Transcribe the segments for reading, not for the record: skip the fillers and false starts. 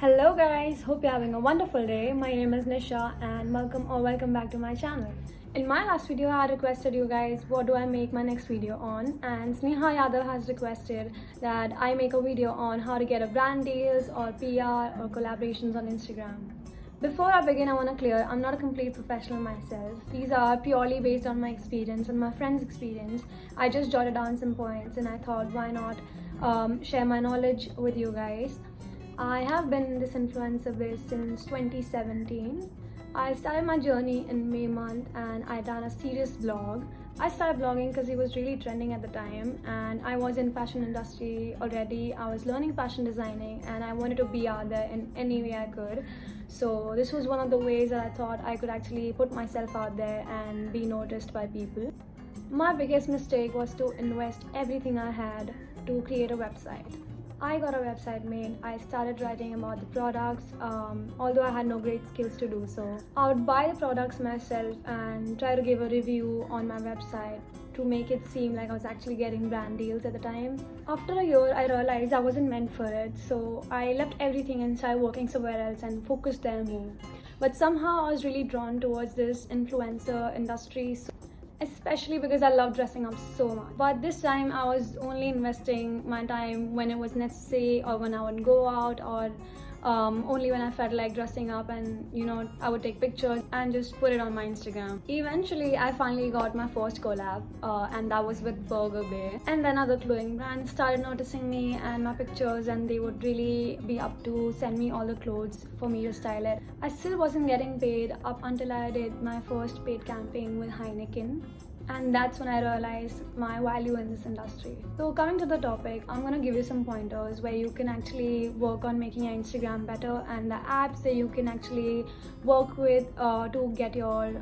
Hello guys, hope you're having a wonderful day. My name is Nisha and welcome back to my channel. In my last video I requested you guys what do I make my next video on, and Sneha Yadav has requested that I make a video on how to get a brand deals or PR or collaborations on Instagram. Before I begin, I want to clear I'm not a complete professional myself. These are purely based on my experience and my friend's experience. I just jotted down some points and I thought why not share my knowledge with you guys. I have been in this influencer biz since 2017. I started my journey in May month and I done a serious blog. I started blogging because it was really trending at the time and I was in fashion industry already. I was learning fashion designing and I wanted to be out there in any way I could. So this was one of the ways that I thought I could actually put myself out there and be noticed by people. My biggest mistake was to invest everything I had to create a website. I got a website made. I started writing about the products, although I had no great skills to do so. I would buy the products myself and try to give a review on my website to make it seem like I was actually getting brand deals at the time. After a year, I realized I wasn't meant for it, so I left everything and started working somewhere else and focused there more. But somehow I was really drawn towards this influencer industry, especially because I love dressing up so much. But this time I was only investing my time when it was necessary or when I would go out, or only when I felt like dressing up, and I would take pictures and just put it on my Instagram. Eventually I finally got my first collab and that was with Burger Bay, and then other clothing brands started noticing me and my pictures, and they would really be up to send me all the clothes for me to style it. I still wasn't getting paid up until I did my first paid campaign with Heineken, and that's when I realized my value in this industry. So coming to the topic, I'm gonna give you some pointers where you can actually work on making your Instagram better, and the apps that you can actually work with to get your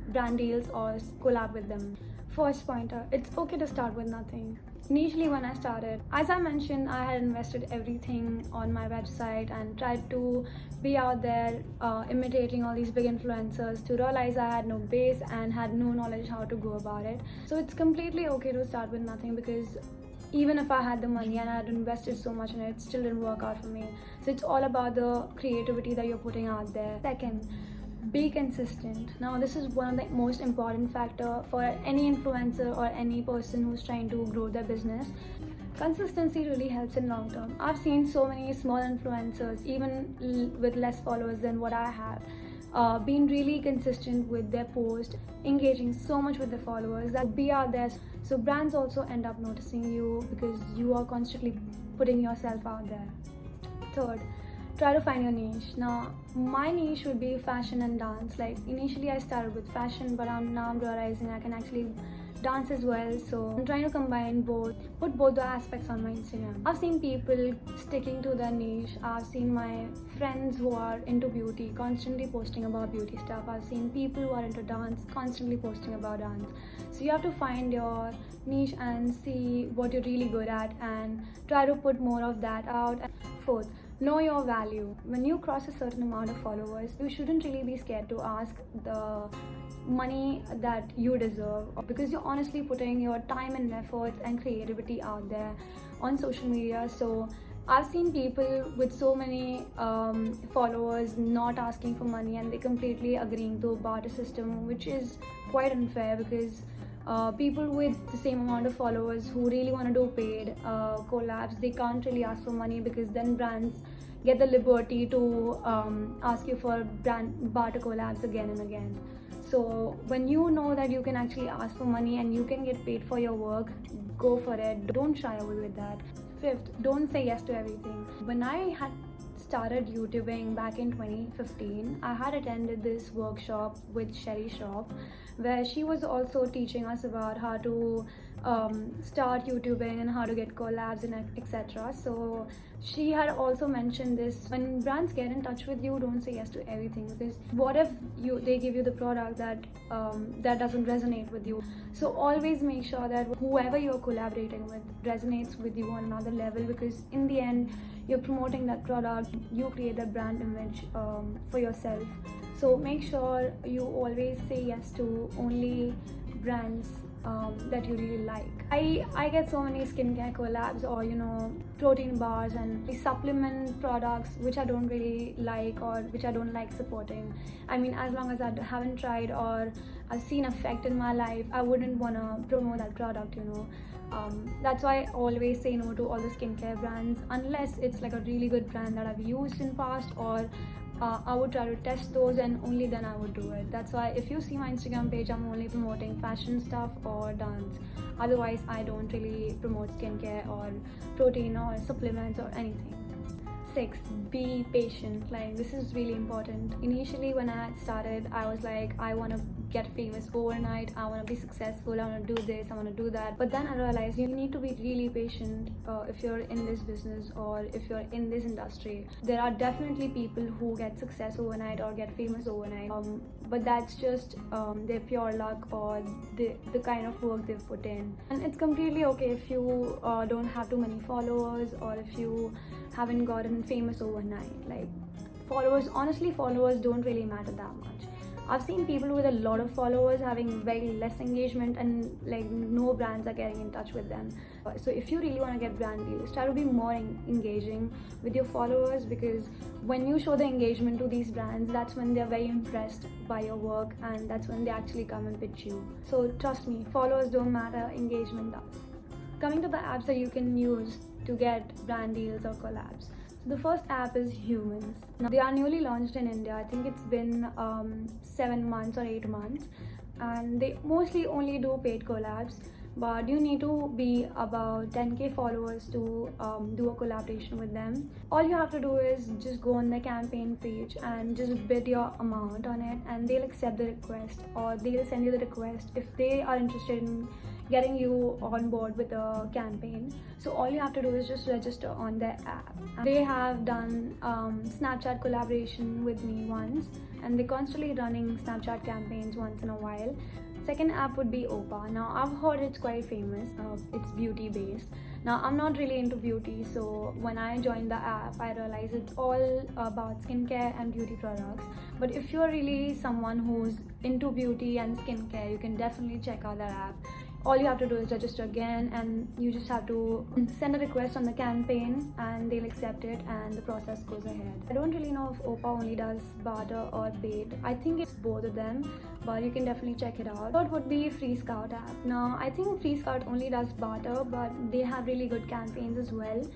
brand deals or collab with them. First pointer, it's okay to start with nothing. Initially when I started, as I mentioned, I had invested everything on my website and tried to be out there imitating all these big influencers, to realize I had no base and had no knowledge how to go about it. So it's completely okay to start with nothing, because even if I had the money and I had invested so much in it, it still didn't work out for me. So it's all about the creativity that you're putting out there. Second, be consistent. Now this is one of the most important factor for any influencer or any person who's trying to grow their business. Consistency really helps in long term. I've seen so many small influencers, even with less followers than what I have, being really consistent with their post, engaging so much with their followers, that be out there. So brands also end up noticing you because you are constantly putting yourself out there. Third, try to find your niche. Now my niche would be fashion and dance. Like initially I started with fashion, but now I'm realizing I can actually dance as well, so I'm trying to combine both, put both the aspects on my Instagram. I've seen people sticking to their niche. I've seen my friends who are into beauty constantly posting about beauty stuff. I've seen people who are into dance constantly posting about dance. So you have to find your niche and see what you're really good at and try to put more of that out. And fourth, know your value. When you cross a certain amount of followers, you shouldn't really be scared to ask the money that you deserve, because you're honestly putting your time and efforts and creativity out there on social media. So I've seen people with so many followers not asking for money, and they completely agreeing to a barter system, which is quite unfair, because people with the same amount of followers who really want to do paid collabs, they can't really ask for money, because then brands get the liberty to ask you for brand barter collabs again and again. So when you know that you can actually ask for money and you can get paid for your work, go for it. Don't shy away with that. Fifth, don't say yes to everything. When I had started YouTubing back in 2015, I had attended this workshop with Sherry Shop, where she was also teaching us about how to start YouTubing and how to get collabs and etc. So she had also mentioned this: when brands get in touch with you, don't say yes to everything, because what if they give you the product that doesn't resonate with you. So always make sure that whoever you're collaborating with resonates with you on another level, because in the end you're promoting that product, you create that brand image for yourself. So make sure you always say yes to only brands that you really like. I get so many skincare collabs, or protein bars and supplement products which I don't really like, or which I don't like supporting. I mean, as long as I haven't tried or I've seen effect in my life, I wouldn't want to promote that product. That's why I always say no to all the skincare brands unless it's like a really good brand that I've used in past, or I would try to test those, and only then I would do it. That's why if you see my Instagram page, I'm only promoting fashion stuff or dance. Otherwise, I don't really promote skincare or protein or supplements or anything. 6. Be patient. Like, this is really important. Initially, when I had started, I was like, I want to get famous overnight, I want to be successful, I want to do this, I want to do that. But then I realized you need to be really patient if you're in this business or if you're in this industry. There are definitely people who get success overnight or get famous overnight, but that's just their pure luck or the kind of work they've put in. And it's completely okay if you don't have too many followers, or if you haven't gotten famous overnight. Like, honestly, followers don't really matter that much. I've seen people with a lot of followers having very less engagement, and like no brands are getting in touch with them. So if you really want to get brand deals, try to be more engaging with your followers, because when you show the engagement to these brands, that's when they're very impressed by your work, and that's when they actually come and pitch you. So trust me, followers don't matter, engagement does. Coming to the apps that you can use to get brand deals or collabs. So the first app is Humans. Now, they are newly launched in India. I think it's been 7 months or 8 months, and they mostly only do paid collabs, but you need to be about 10k followers to do a collaboration with them. All you have to do is just go on the campaign page and just bid your amount on it, and they'll accept the request, or they'll send you the request if they are interested in getting you on board with a campaign. So all you have to do is just register on their app. They have done Snapchat collaboration with me once, and they're constantly running Snapchat campaigns once in a while. Second app would be Opa. Now, I've heard it's quite famous. It's beauty based. Now, I'm not really into beauty, so when I joined the app, I realized it's all about skincare and beauty products. But if you're really someone who's into beauty and skincare, you can definitely check out that app. All you have to do is register again, and you just have to send a request on the campaign, and they'll accept it, and the process goes ahead. I don't really know if Opa only does barter or paid. I think it's both of them, but you can definitely check it out. Third would be Free Scout app. Now, I think Free Scout only does barter, but they have really good campaigns as well.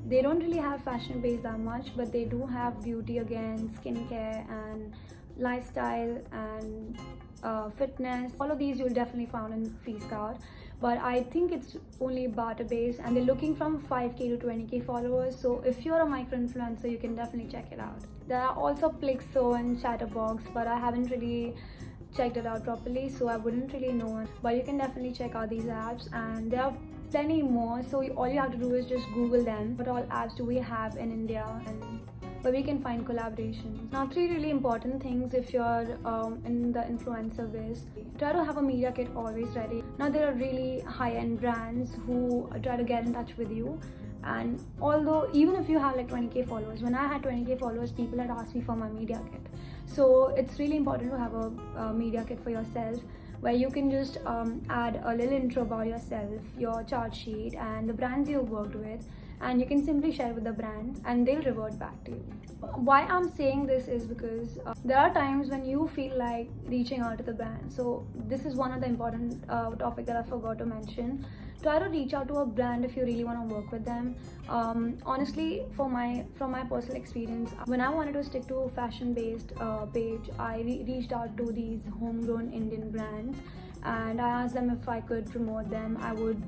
They don't really have fashion based that much, but they do have beauty again, skincare and lifestyle and fitness. All of these you'll definitely find in Free Scout, but I think it's only barter based, and they're looking from 5k to 20k followers. So if you're a micro influencer, you can definitely check it out. There are also Plixo and Chatterbox, but I haven't really checked it out properly, so I wouldn't really know. But you can definitely check out these apps, and there are plenty more. So all you have to do is just Google them. What all apps do we have in India, and where we can find collaborations. Now, 3 really important things if you're in the influencer biz. Try to have a media kit always ready. Now, there are really high-end brands who try to get in touch with you, and although even if you have like 20k followers, when I had 20k followers, people had asked me for my media kit. So it's really important to have a media kit for yourself, where you can just add a little intro about yourself, your chart sheet, and the brands you've worked with, and you can simply share with the brand, and they'll revert back to you. Why I'm saying this is because there are times when you feel like reaching out to the brand. So this is one of the important topic that I forgot to mention. Try to reach out to a brand if you really want to work with them. Honestly, from my personal experience, when I wanted to stick to fashion based page, I reached out to these homegrown Indian brands, and I asked them if I could promote them.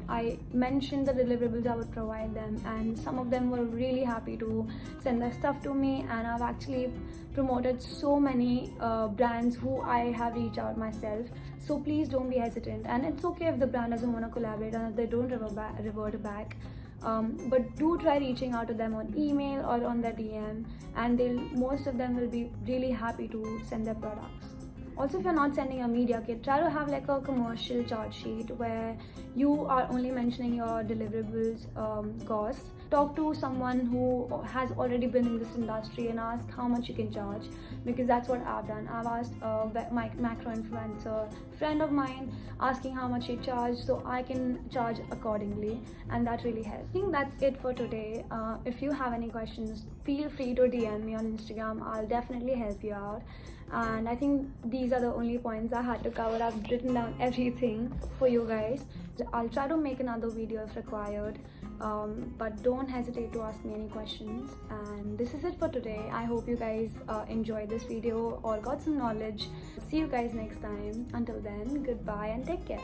I mentioned the deliverables I would provide them, and some of them were really happy to send their stuff to me, and I've actually promoted so many brands who I have reached out myself. So please don't be hesitant, and it's okay if the brand doesn't want to collaborate and if they don't revert back. But do try reaching out to them on email or on their DM, and most of them will be really happy to send their products. Also, if you're not sending a media kit, try to have like a commercial chart sheet where you are only mentioning your deliverables costs, talk to someone who has already been in this industry and ask how much you can charge, because that's what I've done. I've asked my macro influencer friend of mine asking how much she charge, so I can charge accordingly, and that really helps. I think that's it for today. If you have any questions, feel free to DM me on Instagram. I'll definitely help you out. And I think these are the only points I had to cover. I've written down everything for you guys. I'll try to make another video if required, but don't hesitate to ask me any questions. And this is it for today. I hope you guys enjoyed this video or got some knowledge. See you guys next time. Until then, goodbye and take care.